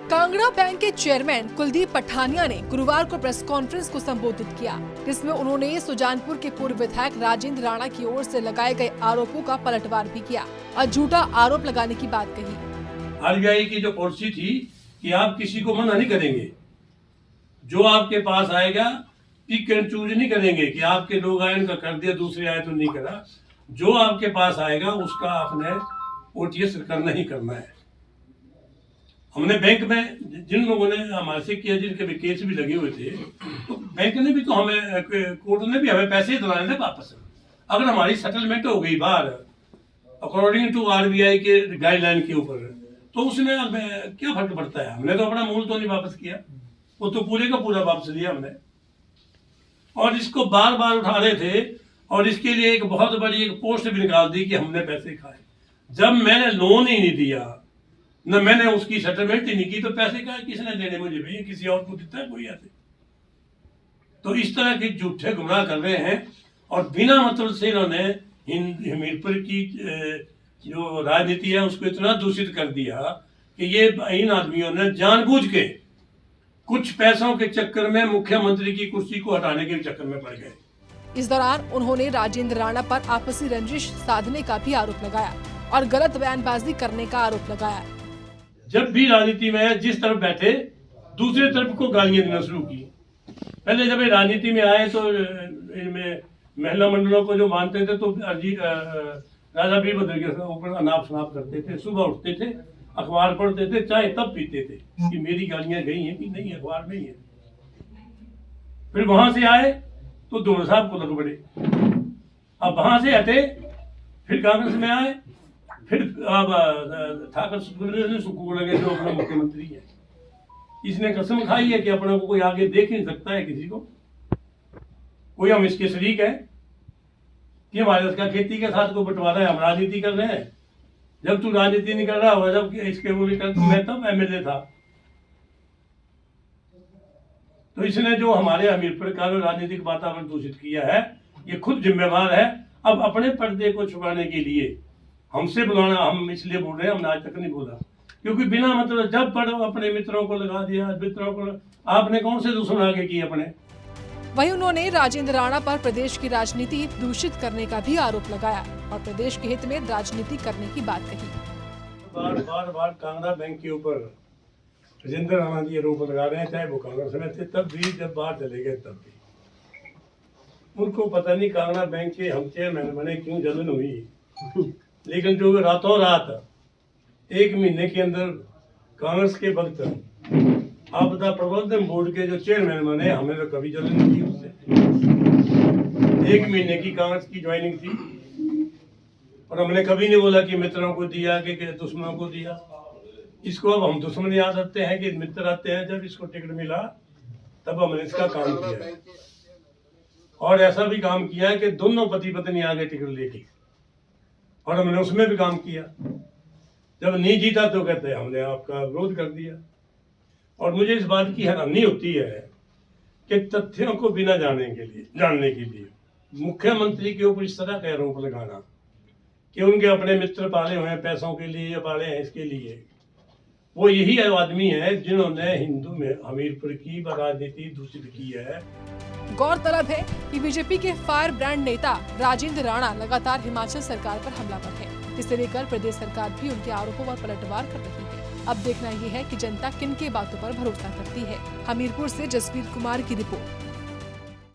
Kangra bank के chairman Kuldeep Pathania ने गुरुवार को प्रेस कॉन्फ्रेंस को संबोधित किया, जिसमें उन्होंने सुजानपुर के पूर्व विधायक राजेंद्र राणा की ओर से लगाए गए आरोपों का पलटवार भी किया और झूठा आरोप लगाने की बात कही। आरबीआई की जो पॉलिसी थी कि आप किसी को मना नहीं करेंगे, जो आपके पास आएगा पिक एंड चूज नहीं करेंगे कि आपके लोग आए उनका कर दिया, दूसरे आए तो नहीं करा। जो आपके पास आएगा उसका आपने ओटीएस करना ही करना है। हमने बैंक में जिन लोगों ने हमारे से किया, जिनके भी केस भी लगे हुए थे, तो बैंक ने भी तो हमें, कोर्ट ने भी हमें पैसे दिलाने थे वापस। अगर हमारी सेटलमेंट हो गई बाहर अकॉर्डिंग टू आरबीआई के गाइडलाइन के ऊपर, तो उसमें क्या फर्क पड़ता है। हमने तो अपना मूल तो नहीं वापस किया, वो तो पूरे का पूरा वापस लिया हमने। और इसको बार बार उठा रहे थे और इसके लिए एक बहुत बड़ी एक पोस्ट भी निकाल दी कि हमने पैसे खाए। जब मैंने लोन ही नहीं दिया, न मैंने उसकी सेटलमेंट ही नहीं की, तो पैसे का किसने देने मुझे भैया? किसी और को देता है कोई ऐसे? तो इस तरह के झूठे गुमराह कर रहे हैं और बिना मतलब से इन्होंने हमीरपुर की जो राजनीति है उसको इतना दूषित कर दिया कि ये इन आदमियों ने जानबूझ के कुछ पैसों के चक्कर में मुख्यमंत्री की कुर्सी को हटाने के चक्कर में पड़ गए। इस दौरान उन्होंने राजेंद्र राणा पर आपसी रंजिश साधने का भी आरोप लगाया और गलत बयानबाजी करने का आरोप लगाया। जब भी राजनीति में जिस तरफ बैठे दूसरे तरफ को गालियां देना शुरू की। पहले जब ये राजनीति में आए तो इनमें महिला मंडलों को जो मानते थे तो राजा वीरभद्र के ऊपर अनाप शनाप करते थे। सुबह उठते थे, अखबार पढ़ते थे, चाय तब पीते थे कि मेरी गालियां गई हैं कि नहीं, अखबार में ही है। फिर वहां से आए तो दोनों साहब को लग पड़े। अब वहां से हटे फिर कांग्रेस में आए, फिर अब ठाकर सुकू लगे जो अपना मुख्यमंत्री है। इसने कसम खाई है कि अपने को कोई आगे देख नहीं सकता है किसी को, कोई हम इसके शरीक है कि हमारे उसका खेती के साथ को बंटवारा है। हम राजनीति कर रहे हैं। जब तू राजनीति नहीं कर रहा हुआ, जब इसके वो कर, मैं तब एमएलए था। तो इसने जो हमारे हमीरपुर का राजनीतिक वातावरण दूषित किया है, ये खुद जिम्मेवार है। अब अपने पर्दे को छुपाने के लिए हमसे बुलाना, हम इसलिए बोल रहे हैं, हमने आज तक नहीं बोला, क्योंकि बिना मतलब जब पढ़ो अपने मित्रों को लगा दिया, मित्रों को आपने कौन से दुश्मन आगे किए अपने। वहीं उन्होंने राजेंद्र राणा पर प्रदेश की राजनीति दूषित करने का भी आरोप लगाया और प्रदेश के हित में राजनीति करने की बात कही। बार बार कांगड़ा बैंक के ऊपर राजेंद्र राणा जी आरोप लगा रहे हैं, चाहे वो कांग्रेस में थे तब भी, जब बाहर चले गए तब भी। उनको पता नहीं कांगड़ा बैंक के हम चेयरमैन बने क्यों जलन हुई, लेकिन जो रातों रात 1 महीने के अंदर कांग्रेस के वक्त आपदा प्रबंधन बोर्ड के जो चेयरमैन बने, हमें तो कभी जलन नहीं थी उससे। 1 महीने की कांग्रेस की ज्वाइनिंग थी और हमने कभी नहीं बोला कि मित्रों को दिया कि दुश्मनों को दिया। इसको अब हम दुश्मन याद रखते हैं कि मित्र आते हैं। जब इसको टिकट मिला तब हमने इसका काम किया और ऐसा भी काम किया कि दोनों पति पत्नी आगे टिकट लेके, और हमने उसमें भी काम किया। जब नहीं जीता तो कहते हैं हमने आपका विरोध कर दिया। और मुझे इस बात की हैरानी होती है कि तथ्यों को बिना जानने के लिए मुख्यमंत्री के ऊपर इस तरह का आरोप लगाना कि उनके अपने मित्र पाले हुए हैं पैसों के लिए या पाले हैं इसके लिए। वो यही आदमी है जिन्होंने हिंदू में हमीरपुर की राजनीति दूषित की है। गौरतलब है कि बीजेपी के फायर ब्रांड नेता राजेंद्र राणा लगातार हिमाचल सरकार पर हमलावर है, जिसे लेकर प्रदेश सरकार भी उनके आरोपों पर पलटवार कर रही है। अब देखना ये है कि जनता किन के बातों पर भरोसा करती है। हमीरपुर से जसवीर कुमार की रिपोर्ट।